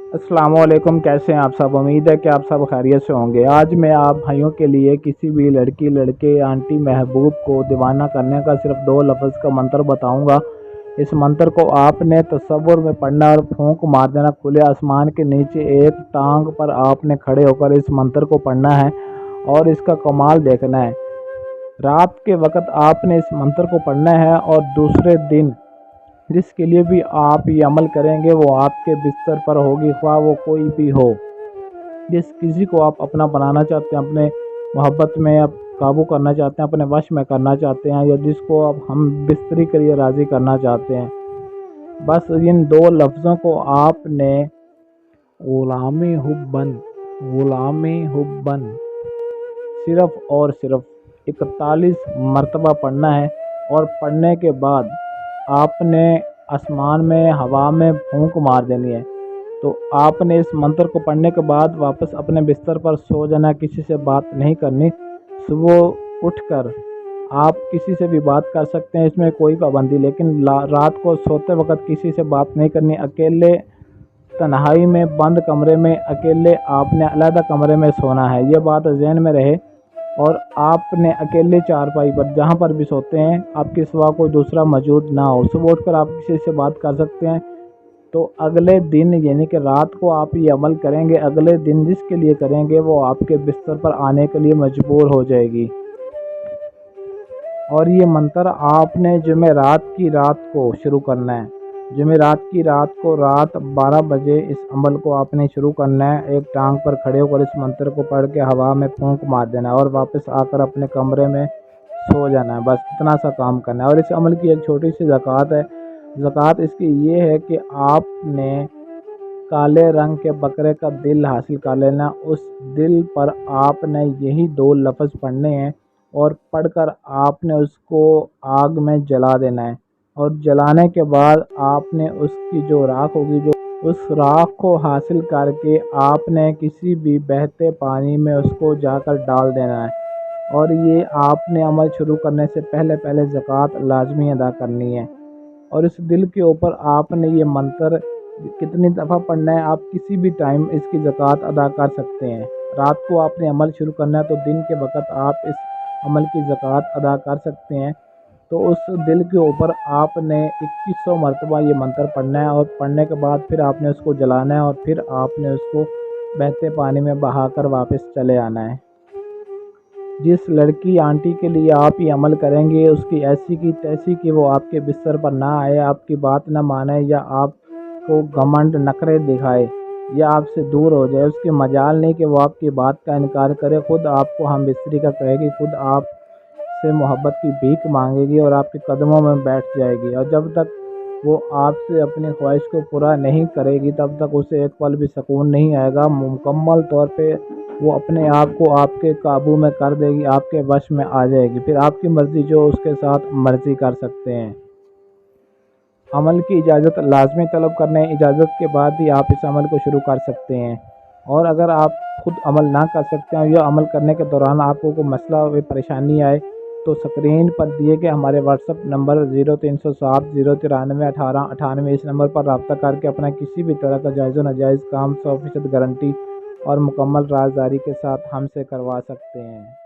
अस्सलाम वालेकुम। कैसे हैं आप सब? उम्मीद है कि आप सब खैरियत से होंगे। आज मैं आप भाइयों के लिए किसी भी लड़की, लड़के, आंटी, महबूब को दीवाना करने का सिर्फ 2 लफ्ज़ का मंत्र बताऊंगा। इस मंत्र को आपने तसव्वुर में पढ़ना और फूंक मार देना। खुले आसमान के नीचे एक टांग पर आपने खड़े होकर इस मंत्र को पढ़ना है और इसका कमाल देखना है। रात के वक़्त आपने इस मंत्र को पढ़ना है और दूसरे दिन जिसके लिए भी आप ये अमल करेंगे वो आपके बिस्तर पर होगी, ख्वाह वो कोई भी हो। जिस किसी को आप अपना बनाना चाहते हैं, अपने मोहब्बत में आप काबू करना चाहते हैं, अपने वश में करना चाहते हैं, या जिसको आप हम बिस्तरी के लिए राज़ी करना चाहते हैं, बस इन 2 लफ्ज़ों को आपने ग़ुलामी हुब्बन, ग़ुलामी हुब्बन सिर्फ़ और सिर्फ 41 मरतबा पढ़ना है। और पढ़ने के बाद आपने आसमान में, हवा में फूंक मार देनी है। तो आपने इस मंत्र को पढ़ने के बाद वापस अपने बिस्तर पर सो जाना, किसी से बात नहीं करनी। सुबह उठकर आप किसी से भी बात कर सकते हैं, इसमें कोई पाबंदी, लेकिन रात को सोते वक्त किसी से बात नहीं करनी। अकेले तन्हाई में बंद कमरे में अकेले आपने अलग कमरे में सोना है, ये बात ज़हन में रहे। और आपने अकेले चारपाई पर जहाँ पर भी सोते हैं आपके सिवा कोई दूसरा मौजूद ना हो। सुबह उठकर आप किसी से बात कर सकते हैं। तो अगले दिन यानी कि रात को आप ये अमल करेंगे, अगले दिन जिसके लिए करेंगे वो आपके बिस्तर पर आने के लिए मजबूर हो जाएगी। और ये मंत्र आपने जुमेरात की रात को शुरू करना है। जुमेरात की रात को रात 12 बजे इस अमल को आपने शुरू करना है। एक टांग पर खड़े होकर इस मंत्र को पढ़ के हवा में फूंक मार देना है और वापस आकर अपने कमरे में सो जाना है। बस इतना सा काम करना है। और इस अमल की एक छोटी सी ज़कात है। ज़कात इसकी ये है कि आपने काले रंग के बकरे का दिल हासिल कर लेना। उस दिल पर आपने यही 2 लफ्ज़ पढ़ने हैं और पढ़कर आपने उसको आग में जला देना है। और जलाने के बाद आपने उसकी जो राख होगी, जो उस राख को हासिल करके आपने किसी भी बहते पानी में उसको जाकर डाल देना है। और ये आपने अमल शुरू करने से पहले पहले ज़कात लाजमी अदा करनी है। और इस दिल के ऊपर आपने ये मंत्र कितनी दफ़ा पढ़ना है, आप किसी भी टाइम इसकी ज़कात अदा कर सकते हैं। रात को आपने अमल शुरू करना है तो दिन के वक़्त आप इस अमल की ज़कात अदा कर सकते हैं। तो उस दिल के ऊपर आपने 2100 मरतबा ये मंत्र पढ़ना है और पढ़ने के बाद फिर आपने उसको जलाना है और फिर आपने उसको बहते पानी में बहाकर वापस चले आना है। जिस लड़की, आंटी के लिए आप ये अमल करेंगे उसकी ऐसी की तैसी कि वो आपके बिस्तर पर ना आए, आपकी बात ना माने, या आपको घमंड नखरे दिखाए, या आपसे दूर हो जाए, उसकी मजाल नहीं कि वो आपकी बात का इनकार करे। ख़ुद आपको हम बिस्तरी का कहेगी, खुद आप से मोहब्बत की भीख मांगेगी और आपके कदमों में बैठ जाएगी। और जब तक वो आपसे अपनी ख्वाहिश को पूरा नहीं करेगी तब तक उसे एक पल भी सुकून नहीं आएगा। मुकम्मल तौर पे वो अपने आप को आपके काबू में कर देगी, आपके वश में आ जाएगी। फिर आपकी मर्ज़ी जो उसके साथ मर्ज़ी कर सकते हैं। अमल की इजाज़त लाजमी तलब करने, इजाज़त के बाद ही आप इस अमल को शुरू कर सकते हैं। और अगर आप खुद अमल ना कर सकते हैं या अमल करने के दौरान आपको कोई मसला व परेशानी आए तो स्क्रीन पर दिए गए हमारे व्हाट्सएप नंबर 0307 093 18 98 इस नंबर पर रब्ता करके अपना किसी भी तरह का जायज़ व नाजायज़ काम 100% गारंटी और मुकम्मल राज़दारी के साथ हमसे करवा सकते हैं।